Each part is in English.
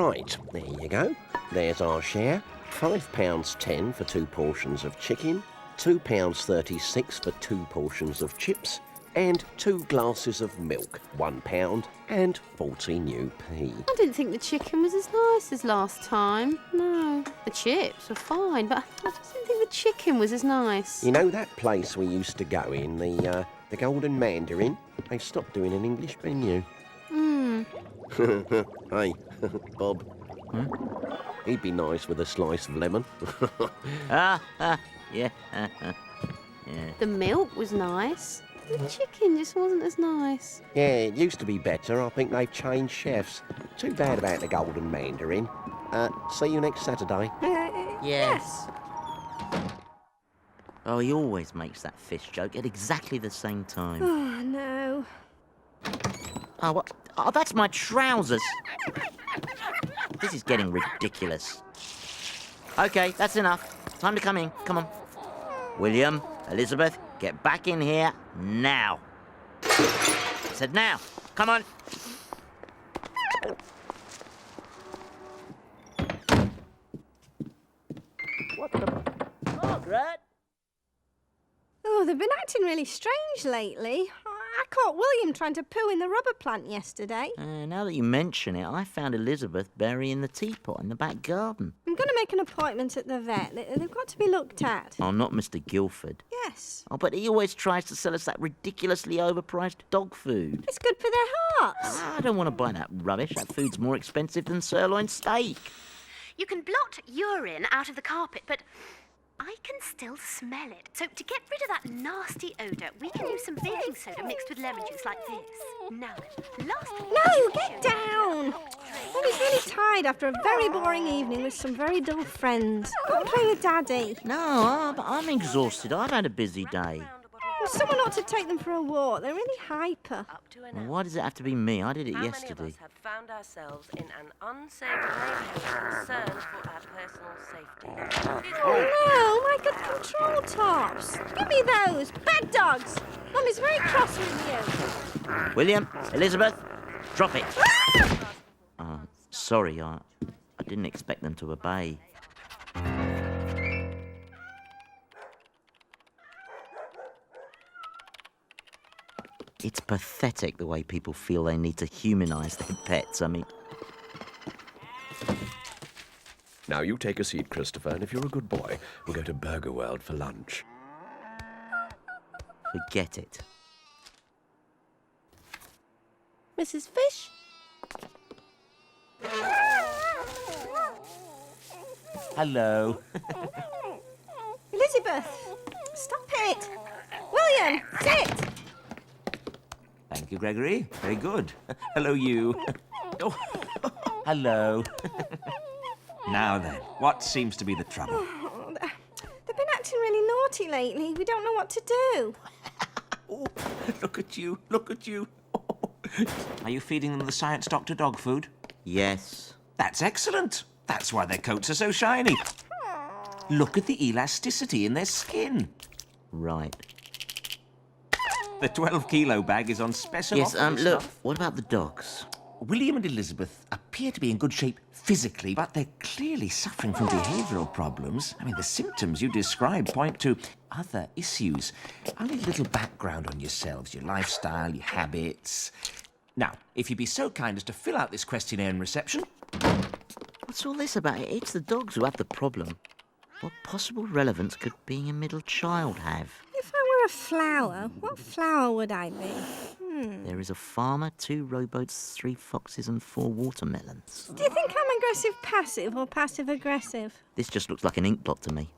Right, there you go. There's our share. £5.10 for 2 portions of chicken, £2.36 for 2 portions of chips, and 2 glasses of milk, £1 and 14 UP. I didn't think the chicken was as nice as last time. No, the chips were fine, but I just didn't think the chicken was as nice. You know that place we used to go in, the Golden Mandarin? They've stopped doing an English menu. Hey, Bob. He'd be nice with a slice of lemon. Yeah. Yeah. The milk was nice. The chicken just wasn't as nice. Yeah, it used to be better. I think they've changed chefs. Too bad about the Golden Mandarin. See you next Saturday. Yes. Oh, he always makes that fish joke at exactly the same time. Oh, no. Oh, what? Oh, that's my trousers. This is getting ridiculous. Okay, that's enough. Time to come in. Come on. William, Elizabeth, get back in here now. I said now. Come on. What the... Margaret? Oh, they've been acting really strange lately. I caught William trying to poo in the rubber plant yesterday. Now that you mention it, I found Elizabeth burying the teapot in the back garden. I'm going to make an appointment at the vet. They've got to be looked at. Oh, not Mr. Guilford. Yes. Oh, but he always tries to sell us that ridiculously overpriced dog food. It's good for their hearts. I don't want to buy that rubbish. That food's more expensive than sirloin steak. You can blot urine out of the carpet, but I can still smell it. So to get rid of that nasty odour, we can use some baking soda mixed with lemon juice like this. Now then, No, get down. Well, he's really tired after a very boring evening with some very dull friends. Go and play with Daddy. No, I'm exhausted. I've had a busy day. Well, someone ought to take them for a walk. They're really hyper. Well, why does it have to be me? I did it How yesterday. many of us have found ourselves in an unsavoury neighbourhood concerned for our personal safety? Oh, no, my good control tops. Give me those. Bad dogs. Mummy's very cross with you. William, Elizabeth, drop it. Sorry, I didn't expect them to obey. It's pathetic the way people feel they need to humanise their pets. I mean... Now you take a seat, Christopher, and if you're a good boy, we'll go to Burger World for lunch. Forget it. Mrs. Fish? Hello. Elizabeth, stop it. William, sit. Thank you, Gregory. Very good. Hello, you. Oh, hello. Now then, what seems to be the trouble? Oh, they've been acting really naughty lately. We don't know what to do. Oh, look at you, look at you. Are you feeding them the Science Doctor dog food? Yes. That's excellent. That's why their coats are so shiny. Look at the elasticity in their skin. Right. The 12-kilo bag is on special Yes, offer. look, what about the dogs? William and Elizabeth appear to be in good shape physically, but they're clearly suffering from behavioural problems. I mean, the symptoms you describe point to other issues. I'll need a little background on yourselves, your lifestyle, your habits. Now, if you'd be so kind as to fill out this questionnaire in reception. What's all this about? It's the dogs who have the problem. What possible relevance could being a middle child have? If I were a flower, what flower would I be? There is a farmer, 2 rowboats, 3 foxes and 4 watermelons. Do you think I'm aggressive-passive or passive-aggressive? This just looks like an ink blot to me.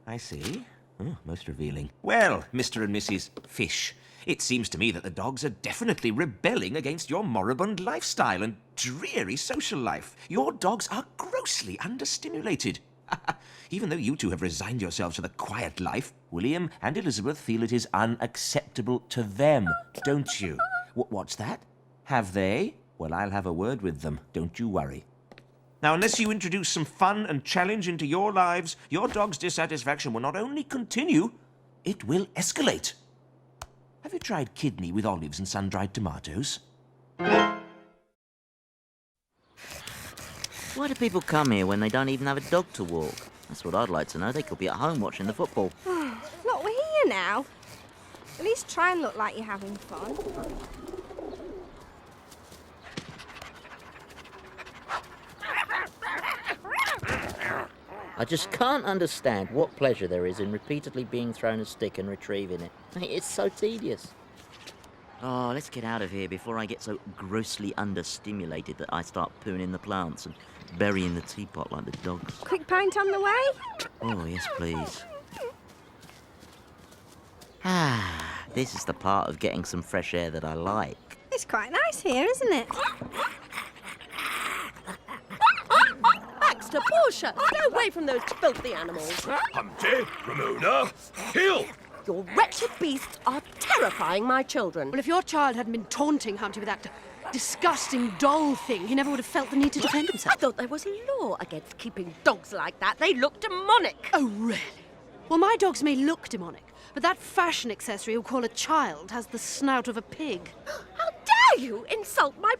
I see. Oh, most revealing. Well, Mr. and Mrs. Fish, it seems to me that the dogs are definitely rebelling against your moribund lifestyle and dreary social life. Your dogs are grossly understimulated. Even though you two have resigned yourselves to the quiet life, William and Elizabeth feel it is unacceptable to them, don't you? What's that? Have they? Well, I'll have a word with them. Don't you worry. Now, unless you introduce some fun and challenge into your lives, your dog's dissatisfaction will not only continue, it will escalate. Have you tried kidney with olives and sun-dried tomatoes? Why do people come here when they don't even have a dog to walk? That's what I'd like to know. They could be at home watching the football. Look, we're here now. At least try and look like you're having fun. I just can't understand what pleasure there is in repeatedly being thrown a stick and retrieving it. It's so tedious. Oh, let's get out of here before I get so grossly understimulated that I start pooing in the plants and burying the teapot like the dogs. Quick pint on the way? Oh, yes, please. This is the part of getting some fresh air that I like. It's quite nice here, isn't it? Baxter, Portia, stay away from those filthy animals. Humpty, Ramona, Hill! Your wretched beasts are terrifying my children. Well, if your child hadn't been taunting Humpty with that disgusting doll thing, he never would have felt the need to defend I himself. thought there was a law against keeping dogs like that. They look demonic. Oh, really? Well, my dogs may look demonic, but that fashion accessory you'll call a child has the snout of a pig. How dare you insult my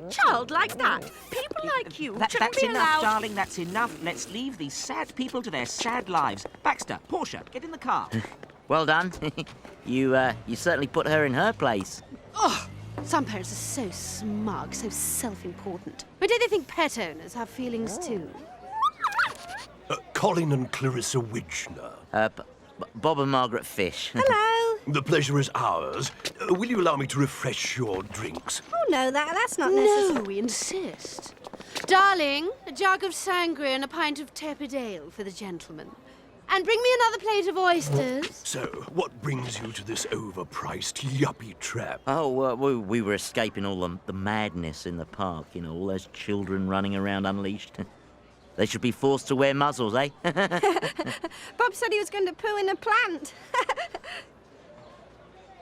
child like that? People like you shouldn't That's be enough, allowed... darling, that's enough. Let's leave these sad people to their sad lives. Baxter, Portia, get in the car. Well done. You certainly put her in her place. Oh, some parents are so smug, so self-important. But don't they think pet owners have feelings too? Colin and Clarissa Widgener. Bob and Margaret Fish. Hello. The pleasure is ours. Will you allow me to refresh your drinks? Oh, no, that's not necessary. No, we insist. Darling, a jug of sangria and a pint of tepid ale for the gentleman. And bring me another plate of oysters. So, what brings you to this overpriced yuppie trap? Oh, we were escaping all the madness in the park, you know, all those children running around unleashed. They should be forced to wear muzzles, eh? Bob said he was going to poo in a plant.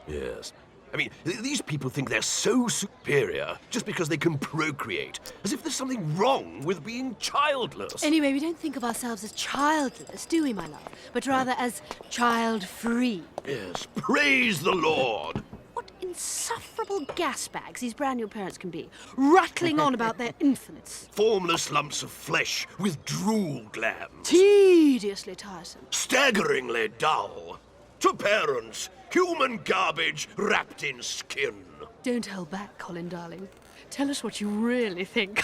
Yes. I mean, these people think they're so superior just because they can procreate, as if there's something wrong with being childless. Anyway, we don't think of ourselves as childless, do we, my love? But rather as child-free. Yes, praise the Lord. What insufferable gas bags these brand new parents can be, rattling on about their infants. Formless lumps of flesh with drool glands. Tediously tiresome. Staggeringly dull. To parents, human garbage wrapped in skin. Don't hold back, Colin, darling. Tell us what you really think.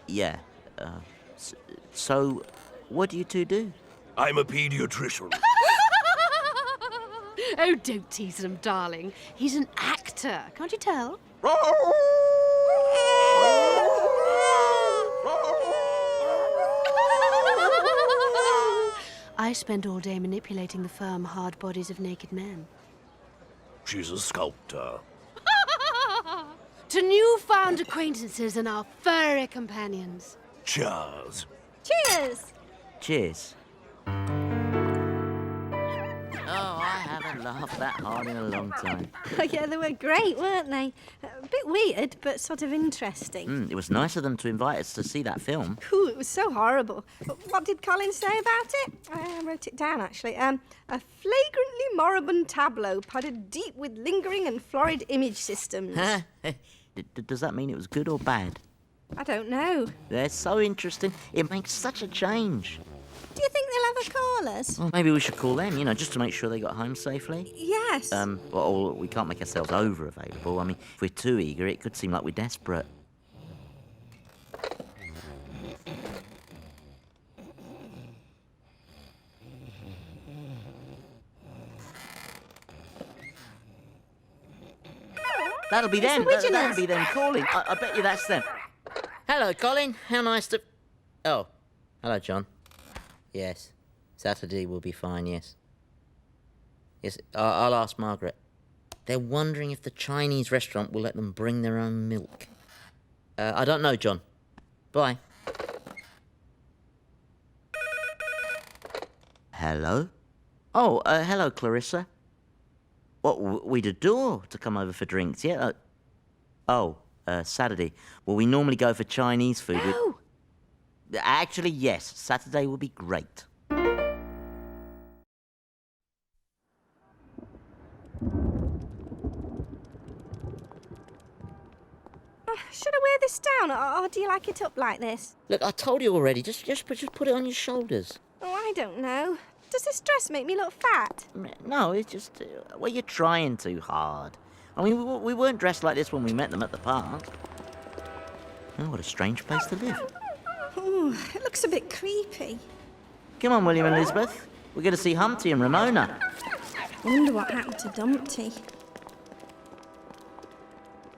Yeah. So, what do you two do? I'm a paediatrician. Oh, don't tease him, darling. He's an actor, can't you tell? I spent all day manipulating the firm, hard bodies of naked men. She's a sculptor. To newfound acquaintances and our furry companions. Cheers. Cheers. Cheers. Oh, I haven't laughed that hard in a long time. Yeah, they were great, weren't they? A bit weird, but sort of interesting. It was nice of them to invite us to see that film. Ooh, it was so horrible. What did Colin say about it? I wrote it down, actually. A flagrantly moribund tableau potted deep with lingering and florid image systems. Does that mean it was good or bad? I don't know. They're so interesting. It makes such a change. Do you think they'll ever call us? Well, maybe we should call them, you know, just to make sure they got home safely. Yes. Well, we can't make ourselves over-available. I mean, if we're too eager, it could seem like we're desperate. That'll be them. That'll be them calling. I bet you that's them. Hello, Colin. How nice to... Oh, hello, John. Yes. Saturday will be fine, yes. Yes, I'll ask Margaret. They're wondering if the Chinese restaurant will let them bring their own milk. I don't know, John. Bye. Hello? Oh, hello, Clarissa. What, we'd adore to come over for drinks, yeah? Saturday. Well, we normally go for Chinese food. No. Actually, yes. Saturday will be great. Should I wear this down, or do you like it up like this? Look, I told you already. Just put it on your shoulders. Oh, I don't know. Does this dress make me look fat? No, it's just... well, you're trying too hard. I mean, we weren't dressed like this when we met them at the park. Oh, what a strange place to live. Ooh, it looks a bit creepy. Come on, William and Elizabeth. We're going to see Humpty and Ramona. Wonder what happened to Dumpty.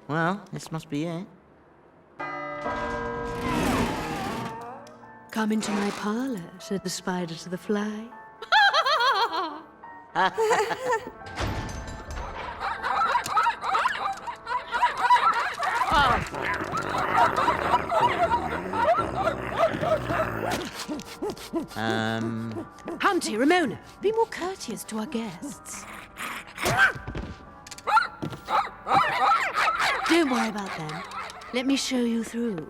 Well, this must be it. Come into my parlour, said the spider to the fly. Humpty, Ramona, be more courteous to our guests. Don't worry about them. Let me show you through.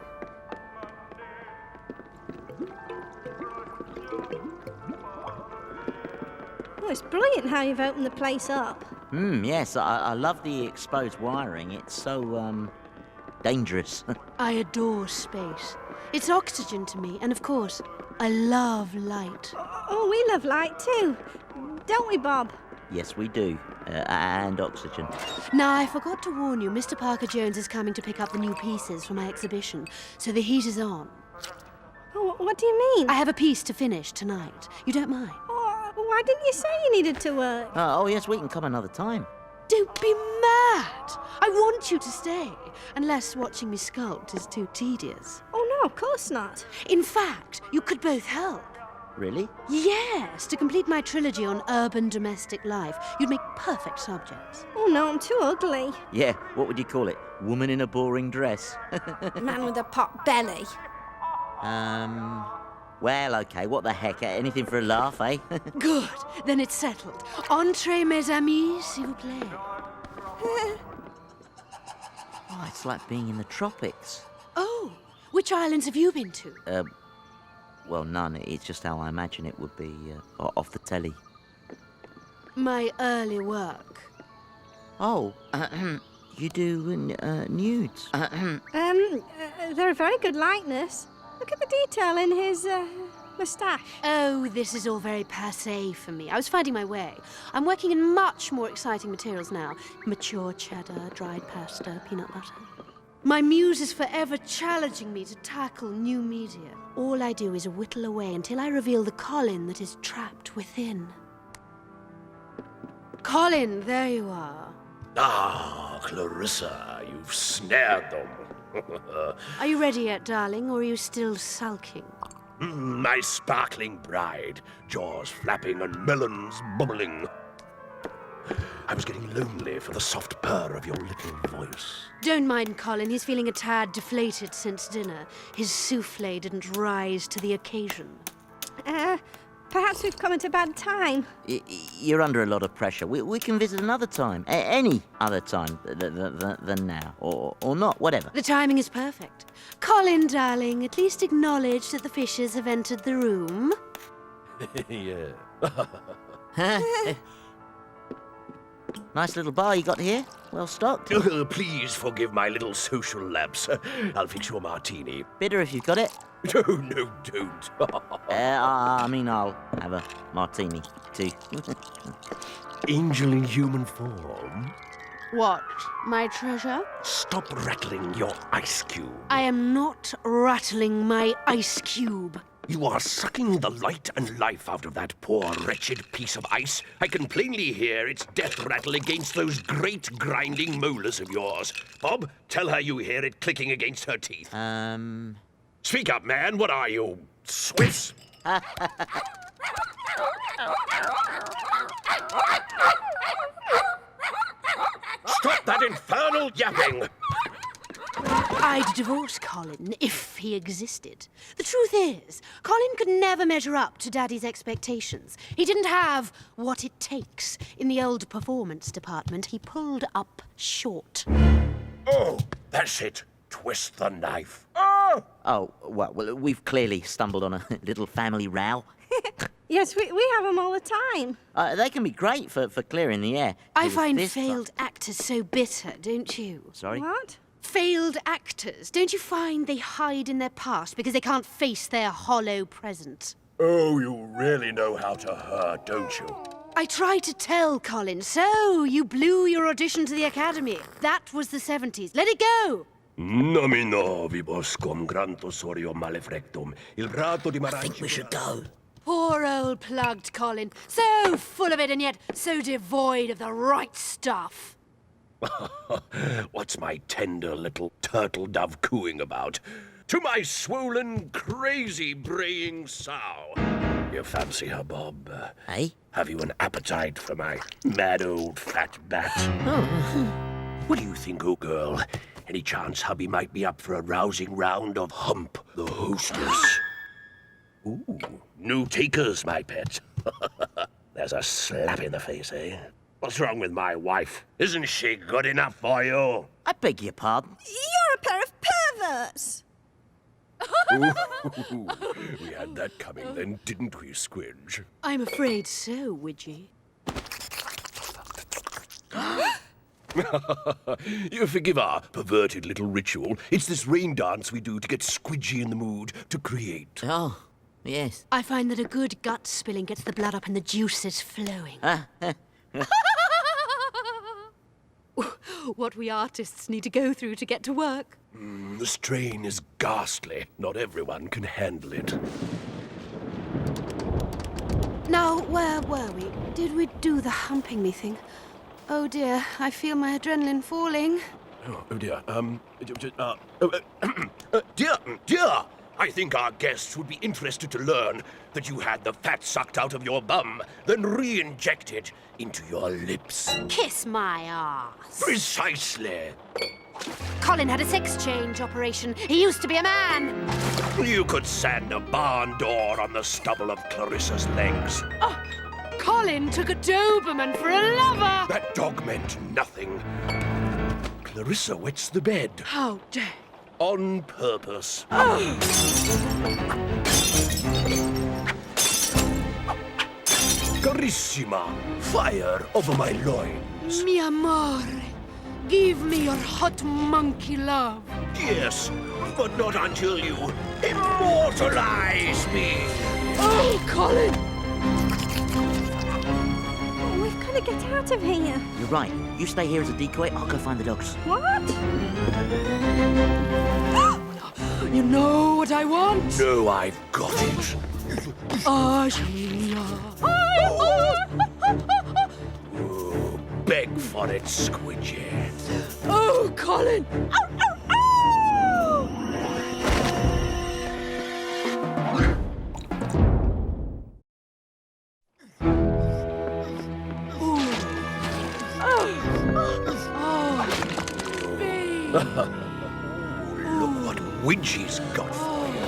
Oh, it's brilliant how you've opened the place up. Yes, I love the exposed wiring. It's so, dangerous. I adore space. It's oxygen to me, and of course, I love light. Oh, we love light too. Don't we, Bob? Yes, we do. And oxygen. Now, I forgot to warn you, Mr. Parker Jones is coming to pick up the new pieces for my exhibition, so the heat is on. Oh, what do you mean? I have a piece to finish tonight. You don't mind? Oh, why didn't you say you needed to work? Oh, yes, we can come another time. Don't be mad! I want you to stay, unless watching me sculpt is too tedious. Oh, no, of course not. In fact, you could both help. Really? Yes, to complete my trilogy on urban domestic life, you'd make perfect subjects. Oh, no, I'm too ugly. Yeah, what would you call it? Woman in a boring dress? Man with a pot belly. Well, okay, what the heck? Anything for a laugh, eh? Good, then it's settled. Entrez, mes amis, s'il vous plaît. Oh, it's like being in the tropics. Oh, which islands have you been to? Well, none. It's just how I imagine it would be off the telly. My early work. Oh, you do nudes? They're a very good likeness. Look at the detail in his moustache. Oh, this is all very passé for me. I was finding my way. I'm working in much more exciting materials now. Mature cheddar, dried pasta, peanut butter. My muse is forever challenging me to tackle new media. All I do is whittle away until I reveal the Colin that is trapped within. Colin, there you are. Ah, Clarissa, you've snared them. Are you ready yet, darling, or are you still sulking? My sparkling bride, jaws flapping and melons bubbling. I was getting lonely for the soft purr of your little voice. Don't mind Colin, he's feeling a tad deflated since dinner. His souffle didn't rise to the occasion. Perhaps we've come at a bad time. You're under a lot of pressure. We can visit another time. Any other time than now. Or not, whatever. The timing is perfect. Colin, darling, at least acknowledge that the fishes have entered the room. Yeah. Nice little bar you got here. Well stocked. Please forgive my little social lapse. I'll fix you a martini. Bitter if you've got it. No, don't. I mean, I'll have a martini, too. Angel in human form. What, my treasure? Stop rattling your ice cube. I am not rattling my ice cube. You are sucking the light and life out of that poor, wretched piece of ice. I can plainly hear its death rattle against those great grinding molars of yours. Bob, tell her you hear it clicking against her teeth. Speak up, man. What are you, Swiss? Stop that infernal yapping! I'd divorce Colin if he existed. The truth is, Colin could never measure up to Daddy's expectations. He didn't have what it takes. In the old performance department, he pulled up short. Oh, that's it. Twist the knife. Oh! Oh, well, we've clearly stumbled on a little family row. Yes, we have them all the time. They can be great for clearing the air. I With find this failed actors so bitter, don't you? Sorry? What? Failed actors, don't you find they hide in their past because they can't face their hollow present? Oh, you really know how to hurt, don't you? I tried to tell Colin, so you blew your audition to the Academy. That was the 70s. Let it go! Nomino viboscum grantosorio malefrectum, il rato di I think we should go. Poor old plugged Colin. So full of it and yet so devoid of the right stuff. What's my tender little turtle dove cooing about? To my swollen, crazy braying sow. You fancy her, Bob? Eh? Have you an appetite for my mad old fat bat? What do you think, oh girl? Any chance hubby might be up for a rousing round of Hump the Hostess? Ooh, new takers, my pet. There's a slap in the face, eh? What's wrong with my wife? Isn't she good enough for you? I beg your pardon. You're a pair of perverts. Ooh, we had that coming then, didn't we, Squidge? I'm afraid so, Widgie. You forgive our perverted little ritual. It's this rain dance we do to get Squidgy in the mood to create. Oh, yes. I find that a good gut spilling gets the blood up and the juices flowing. What we artists need to go through to get to work. The strain is ghastly. Not everyone can handle it. Now, where were we? Did we do the humping me thing? Oh dear, I feel my adrenaline falling. Oh dear. Dear! I think our guests would be interested to learn that you had the fat sucked out of your bum, then re-injected into your lips. Kiss my ass. Precisely. Colin had a sex change operation. He used to be a man. You could sand a barn door on the stubble of Clarissa's legs. Oh, Colin took a Doberman for a lover. That dog meant nothing. Clarissa wets the bed. How dare. On purpose. Carissima, fire over my loins. Mi amore, give me your hot monkey love. Yes, but not until you immortalize me. Oh, Colin! Oh, we've got to get out of here. You're right. You stay here as a decoy, I'll go find the dogs. What? You know what I want? No, I've got it. Oh, Oh, beg for it, Squidgy. oh, Colin! Look what Widgie's got for you.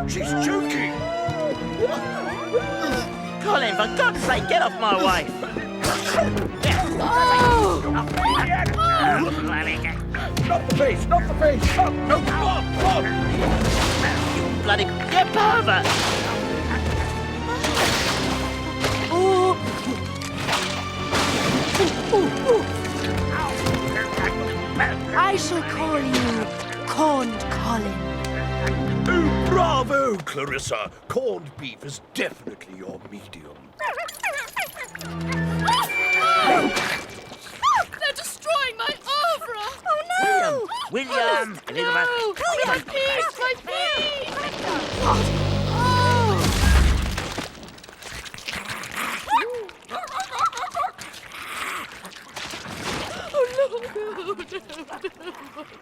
She's joking. Colin, for God's sake, get off my wife! Not the face, not the face. Oh, no, Bob, Bob. You bloody... You pervert! I shall call you Corned Colin. Oh, bravo, Clarissa. Corned beef is definitely your medium. They're destroying my oeuvre! Oh, no! William! Elizabeth! My feet! My feet! Oh, no!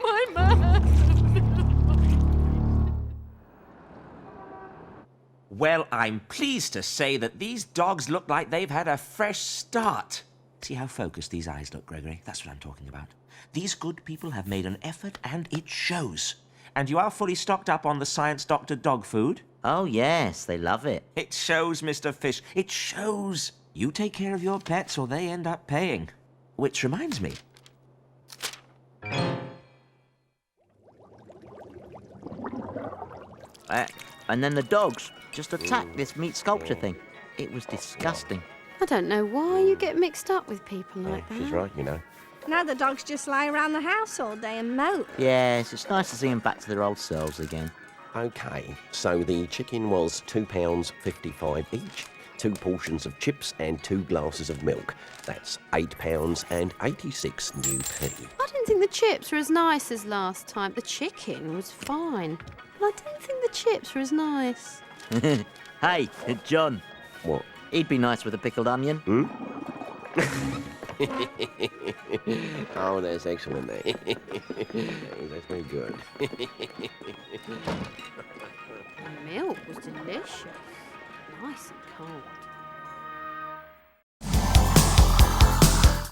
My man! Well, I'm pleased to say that these dogs look like they've had a fresh start. See how focused these eyes look, Gregory? That's what I'm talking about. These good people have made an effort, and it shows. And you are fully stocked up on the Science Doctor dog food? Oh, yes, they love it. It shows, Mr. Fish. It shows. You take care of your pets or they end up paying. Which reminds me. And then the dogs just attacked this meat sculpture thing. It was disgusting. I don't know why you get mixed up with people like that. She's right, you know. Now the dogs just lie around the house all day and mope. Yes, it's nice to see them back to their old selves again. OK, so the chicken was £2.55 each, 2 portions of chips and 2 glasses of milk. That's £8.86 new p. I didn't think the chips were as nice as last time. The chicken was fine. But I didn't think the chips were as nice. Hey, John. What? He'd be nice with a pickled onion. Oh, that's excellent. That's very good. The milk was delicious. Nice and cold.